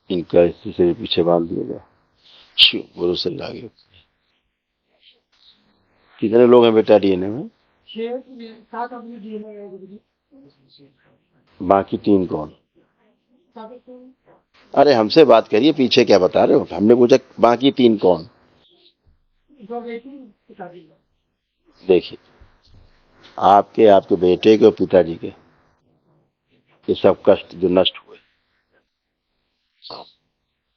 इनका इसी से पीछे बांध दिया गया। गुरु से आगे कितने लोग हैं बेटा डीएनए में? 6-7 अपनी डीएनए है गुरुजी। बाकी 3 कौन? अरे हमसे बात करिए, पीछे क्या बता रहे हो? हमने पूछा बाकी 3 कौन? देखिए, आपके बेटे के और पिताजी के ये सब कष्ट जो नष्ट हुए।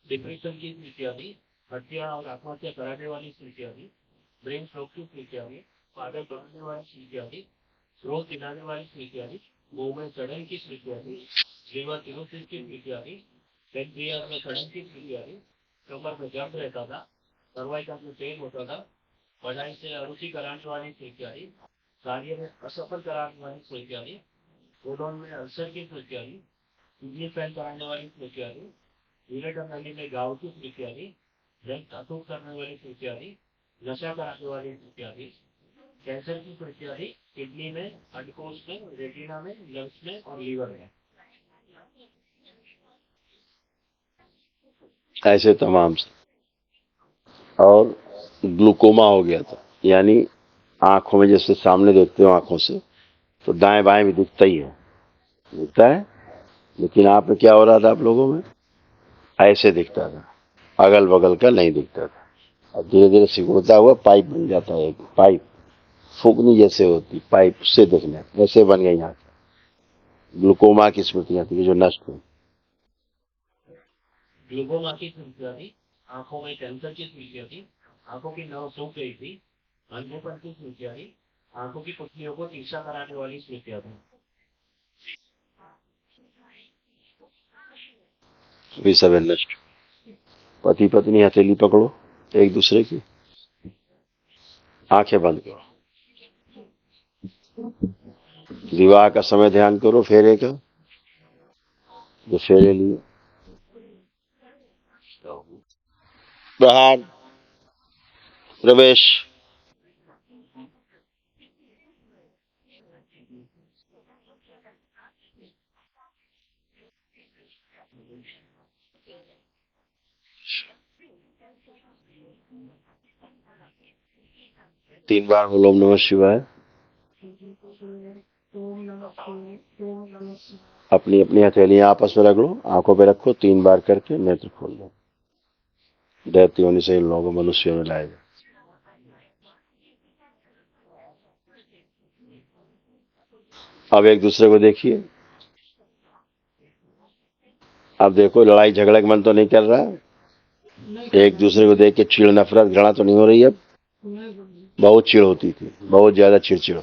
डिप्रेशन की स्थितियां भी, हत्या और आत्महत्या कराने वाली स्थितियां भी, ब्रेन स्ट्रोक की स्थितियां भी, पागल बनाने वाली स्थितियां भी, रोग दिलाने वाली स्थितियां भी, मुंह में सड़न की स्थितियां भी, लीवर सिरोसिस की स्थितियां भी, पेनक्रियास में सड़न की स्थितियां भी, कमर में दर्द रहता था, सर्वाइकल में पेन होता था, पढ़ाई से अरुचि कराने वाली स्थितियां भी, कार्य में असफल कराने वाली स्थितियां भी, कोलोन में अल्सर की स्थितियां भी, किडनी फेल कराने वाली स्थितियां भी, यूरेटर नली में गाँव की स्थितियां, रक्त अशुद्ध करने वाली स्थितियां, नशा कराने वाली स्थितियां, कैंसर की स्थितियां किडनी में, अंडकोश में, रेटिना में, लंग्स में और लीवर में। ऐसे तमाम से। और ग्लूकोमा हो गया था, यानी आंखों में जैसे सामने देखते हो आंखों से, तो दाएं बाएं भी दिखता ही है, दिखता है, लेकिन आप में क्या हो रहा था? आप लोगों में ऐसे दिखता था, अगल बगल का नहीं दिखता था। और धीरे धीरे सिकुड़ता हुआ पाइप बन जाता है, एक पाइप फूकनी जैसे होती पाइप, उससे देखने वैसे बन गई आंख। ग्लूकोमा की स्मृतियां थी जो नष्ट हुई। ग्लूकोमा की स्मृतियां थी, आंखों में कैंसर की स्मृतियां थी, आंखों की नर्व सूख गई थी, अंधेपन की स्मृतियां थी, आंखों की पुतलियों को तीक्षा कराने वाली स्मृतियां थी। वे सब नष्ट। पति पत्नी हथेली पकड़ो एक दूसरे की, आंखें बंद करो, विवाह का समय ध्यान करो, फेरे का जो फेरे लिए। प्रहार, प्रवेश। तीन बार बोलो ओम नमः शिवाय। अपनी अपनी हथेलियां आपस में रख लो, आंखों पे रखो, 3 बार करके नेत्र खोल लो। दैत्य होने से इन लोगों को मनुष्यों में लाएगा। अब एक दूसरे को देखिए। अब देखो, लड़ाई झगड़ा का मन तो नहीं कर रहा है? एक दूसरे को देख के चिड़ नफरत घृणा तो नहीं हो रही? अब बहुत चिड़ होती थी, बहुत ज्यादा चिड़चिड़।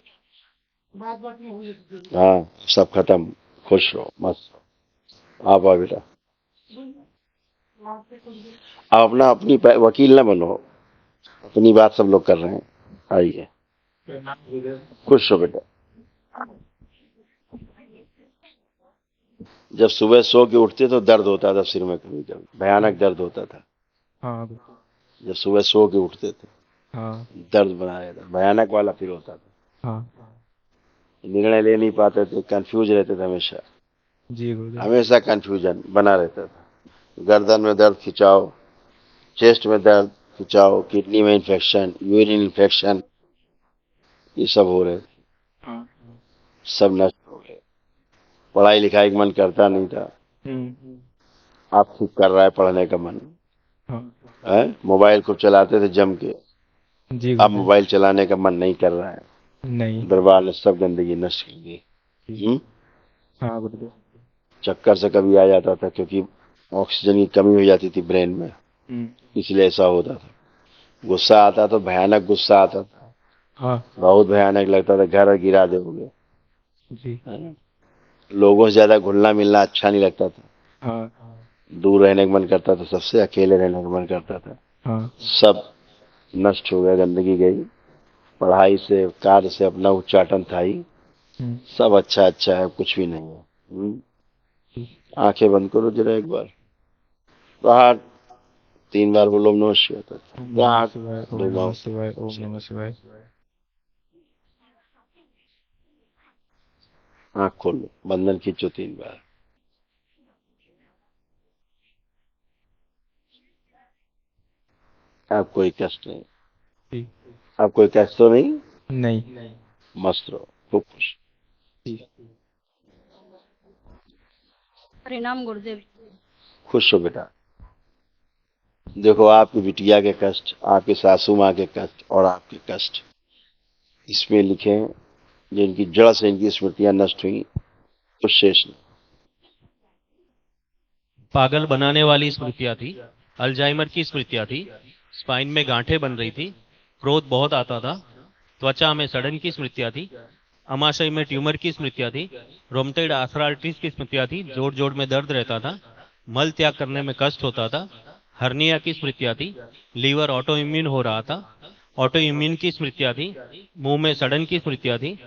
हाँ, सब खत्म, खुश रहो, मस्त रहो। आप आओ बेटा। अब अपनी वकील ना बनो, अपनी बात सब लोग कर रहे हैं। आइए, खुश हो बेटा। जब सुबह सो के उठते तो दर्द होता था सिर में, कभी कभी भयानक दर्द होता था। हाँ जब सुबह सो के उठते थे, हाँ दर्द बना रहता, भयानक वाला फिर होता था। हाँ निर्णय ले नहीं पाते थे, कंफ्यूज रहते थे हमेशा। जी गुरुदेव। हमेशा कंफ्यूजन बना रहता था। गर्दन में दर्द खिंचाओ, चेस्ट में दर्द खिंचाओ, किडनी में इन्फेक्शन, यूरिन इन्फेक्शन, ये सब हो रहे थे। हाँ। सब नष्ट हो गए। पढ़ाई लिखाई का मन करता नहीं था, अब खूब कर रहा है पढ़ने का मन हाँ। है। मोबाइल खूब चलाते थे जम के, जी अब गुरुदेव। मोबाइल चलाने का मन नहीं कर रहा है। नहीं। बर्बाद ने सब गंदगी नष्ट कर दी। हाँ गुरुदेव। चक्कर से कभी आ जाता था, क्योंकि ऑक्सीजन की कमी हो जाती थी ब्रेन में, इसलिए ऐसा होता था। गुस्सा आता तो भयानक गुस्सा आता था। हाँ बहुत भयानक लगता था, घर गिरा दोगे। जी। लोगों से ज्यादा घुलना मिलना अच्छा नहीं लगता था, हाँ दूर रहने का मन करता था, सबसे अकेले रहने का मन करता था। हाँ सब नष्ट हो गया, गंदगी गई। पढ़ाई से, कार्य से अपना उच्चाटन था ही, सब अच्छा अच्छा है, कुछ भी नहीं है। आंखें बंद करो जरा एक बार। प्रहार, 3 बार बोलो ओम नमः शिवाय। ओम नमः प्रहार, शिवाय, ओम 2 नमः बार। शिवाय, ओम नमः शिवाय। आंख खोल लो, बंधन खींचो 3 बार। आप कोई कष्ट नहीं, जी आप कोई कष्ट तो नहीं, नहीं मस्त रहो, खूब खुश। जी परिणाम गुरुदेव। खुश हो बेटा। देखो आपकी बिटिया के कष्ट, आपकी सासू माँ के कष्ट और आपके कष्ट इसमें लिखे हैं, जिनकी जड़ से इनकी स्मृतियां नष्ट हुई, कुछ शेष नहीं। पागल बनाने वाली स्मृतियां थी, अल्जाइमर की स्मृतियां थी, स्पाइन में गांठें बन रही थी, क्रोध बहुत आता था, त्वचा में सड़न की स्मृतियां थी, अमाशय में ट्यूमर की स्मृतियां थी, रोमटेड आर्थराइटिस की स्मृतियां थी, जोड़ जोड़ में दर्द रहता था, मल त्याग करने में कष्ट होता था, हर्निया की स्मृतियां थी, लीवर ऑटो इम्यून हो रहा था, ऑटो इम्यून की स्मृतियां थी, मुंह में सड़न की स्मृतियां थी,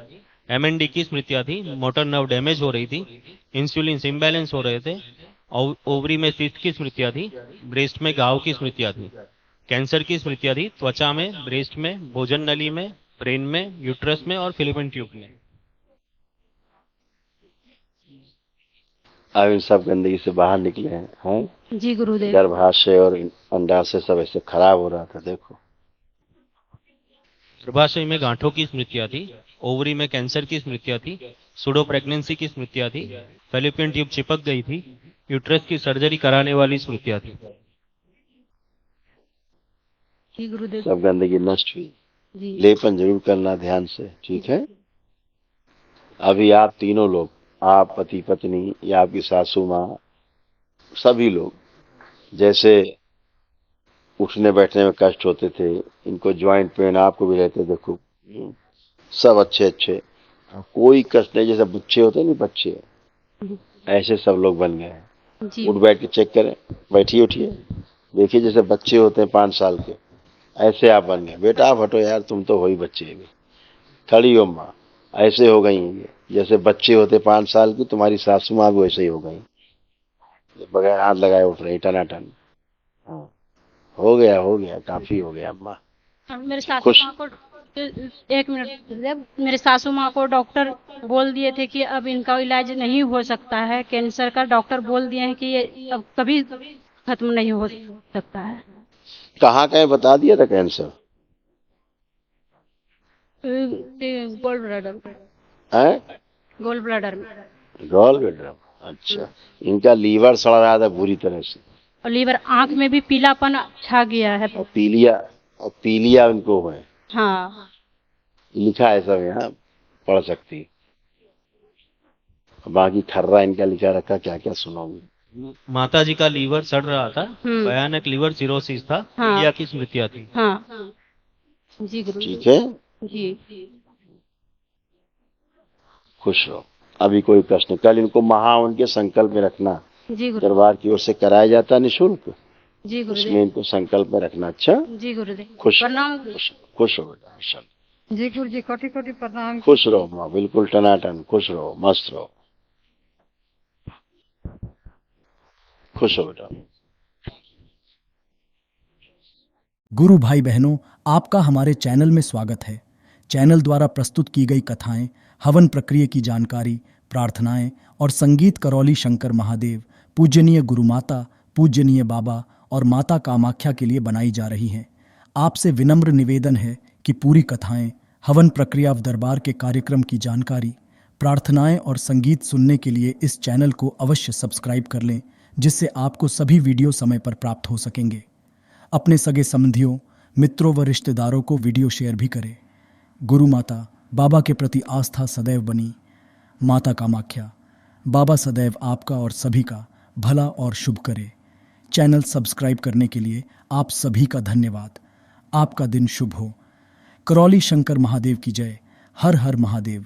एमएनडी की स्मृतियां थी, मोटर नर्व डैमेज हो रही थी, इंसुलिन इम्बैलेंस हो रहे थे, ओवरी में सिस्ट की स्मृतियां थी, ब्रेस्ट में घाव की स्मृतियां थी, कैंसर की स्मृतियां थी, त्वचा में, ब्रेस्ट में, भोजन नली में, ब्रेन में, यूट्रस में और फिलिपिन ट्यूब में। अब इन सब गंदगी से बाहर निकले हैं? जी गुरुदेव। गर्भाशय और अंडाशय सब ऐसे खराब हो रहा था, देखो। गर्भाशय में गांठों की स्मृतियां थी, ओवरी में कैंसर की स्मृतियां थी, सुडो प्रेगनेंसी की स्मृतियां थी, फेलिपियन ट्यूब चिपक गई थी, यूट्रस की सर्जरी कराने वाली स्मृतियां थी। जी गुरुदेव। सब गंदगी नष्ट हुई। जी लेपन जरूर करना ध्यान से, ठीक है? अभी आप तीनों लोग, आप पति पत्नी या आपकी सासू माँ, सभी लोग, जैसे उठने बैठने में कष्ट होते थे, इनको ज्वाइंट पेन आपको भी रहते, देखो सब अच्छे अच्छे, कोई कष्ट नहीं। जैसे बच्चे होते नहीं, बच्चे ऐसे सब लोग बन गए हैं। जी उठ बैठ के चेक करें, बैठिए उठिए, देखिए जैसे बच्चे होते हैं 5 साल के, ऐसे आप बन गए। बेटा आप हटो यार, तुम तो हो ही बच्चे भी। खड़ी हो माँ, ऐसे हो गई हैं ये, जैसे बच्चे होते 5 साल की, तुम्हारी सासू माँ भी वैसे ही हो गई, बगैर हाथ लगाए उठ रही टनाटन। हाँ, हो गया, काफी हो गया अम्मा। मेरे सासू खुश। माँ को, एक मिनट गुरुदेव, मेरे सासू माँ को डॉक्टर बोल दिए थे कि अब इनका इलाज नहीं हो सकता है, कैंसर का डॉक्टर बोल दिए हैं कि ये अब कभी खत्म नहीं हो सकता है। कहाँ कहीं बता दिया था कैंसर गोल्ड ब्लैडर में। है? गोल्ड ब्लैडर में गॉल ब्लैडर। अच्छा, इनका लीवर सड़ रहा था बुरी तरह से, और लीवर, आंख में भी पीलापन छा गया है। और पीलिया इनको है। हाँ लिखा है सब यहाँ, पढ़ सकती। बाकी खर्रा इनका लिखा रखा, क्या क्या सुनाऊंगी। माता जी का लीवर सड़ रहा था, भयानक लीवर सिरोसिस था, हाँ। पीलिया की स्मृतियां थी। हाँ जी गुरु ठीक है, जी। खुश रहो। अभी कोई कष्ट नहीं। कल इनको महावन के संकल्प में रखना, जी गुरु दरबार की ओर से कराया जाता निःशुल्क, जी गुरुदेव। उसमें इनको संकल्प में रखना। अच्छा, जी गुरुदेव। खुश प्रणाम। खुश हो बेटा, चल। जी गुरु जी, कोटि कोटि प्रणाम। खुश रहो माँ, बिल्कुल टनाटन खुश रहो, मस्त रहो, खुश हो बेटा। गुरु भाई बहनों, आपका हमारे चैनल में स्वागत है। चैनल द्वारा प्रस्तुत की गई कथाएं, हवन प्रक्रिया की जानकारी, प्रार्थनाएं और संगीत करौली शंकर महादेव, पूजनीय गुरु माता, पूजनीय बाबा और माता कामाख्या के लिए बनाई जा रही हैं। आपसे विनम्र निवेदन है कि पूरी कथाएं, हवन प्रक्रिया दरबार के कार्यक्रम की जानकारी, प्रार्थनाएं और संगीत सुनने के लिए इस चैनल को अवश्य सब्सक्राइब कर लें, जिससे आपको सभी वीडियो समय पर प्राप्त हो सकेंगे। अपने सगे संबंधियों, मित्रों व रिश्तेदारों को वीडियो शेयर भी करें। गुरु माता, बाबा के प्रति आस्था सदैव बनी। माता कामाख्या, बाबा सदैव आपका और सभी का भला और शुभ करे। चैनल सब्सक्राइब करने के लिए आप सभी का धन्यवाद। आपका दिन शुभ हो। करौली शंकर महादेव की जय। हर हर महादेव।